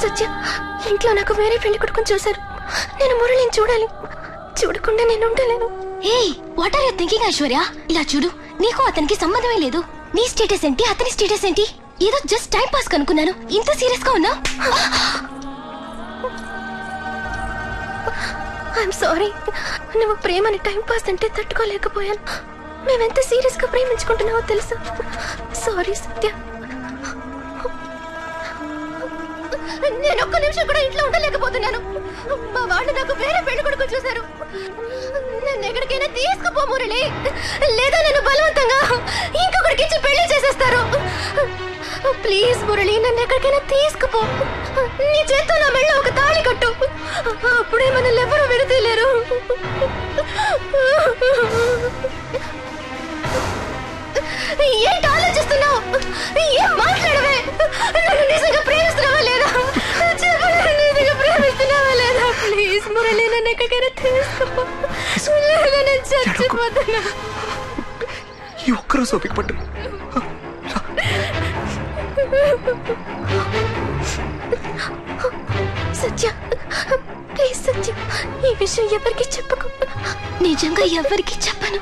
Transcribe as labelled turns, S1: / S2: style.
S1: సత్య, ఇంట్లో నాకు వేరే పెళ్లి కొడుకుని చూశారు. నేను మురళిని చూడాలి. చూడకుండా నేను ఉండలేను.
S2: ఏయ్, what are you thinking Aishwarya? ఇలా చూడు, నీకు అతనికి సంబంధమే లేదు. నీ స్టేటస్ ఏంటి, అతని స్టేటస్ ఏంటి? ఏదో జస్ట్ టైం పాస్ కనుక్కున్నాను. ఇంత సీరియస్ గా ఉన్నా?
S1: I'm sorry. నువ్వు ప్రేమని టైం పాస్ అంటే తట్టుకోలేకపోయాను. మేమెంత సీరియస్ గా ప్రేమించుకుంటున్నావో తెలుసా? సారీ సత్య. నేను ఒక్క నిమిషం కూడా ఇంట్లో ఉండలేకపోతున్నాను. మా వాళ్ళు నాకు వేరే పెళ్లి కొడుకు చూశారు. నన్ను ఎక్కడికైనా తీసుకుపో మురళి, లేదా నన్ను బలవంతంగా ఇంకొకరికి ఇచ్చి పెళ్లి చేసేస్తారు. ప్లీజ్ మురళి, నన్ను ఎక్కడికైనా తీసుకుపో. నీ చేత్తో నా మెళ్ళ ఒక తాళి కట్టు. అప్పుడే మనల్ని ఎవరూ విడతీయలేరు. ఏంటి ఆలోచిస్తున్నావు? ఏం మాట్లాడవే? నన్ను నిజంగా ప్రేమిస్తున్నావా లేదా? నిజంగా ప్రేమిస్తున్నావా లేదా? ప్లీజ్ మురళి, నన్ను ఎక్కడికైనా తీసుకుపో. లేదా నేను చచ్చిపోతున్నా.
S3: ఈ ఒక్కరోజు ఓపిక పట్టు.
S1: సత్య, ప్లీజ్ సత్య, ఈ విషయం ఎవరికి చెప్పకు.
S2: నిజంగా ఎవరికి చెప్పను.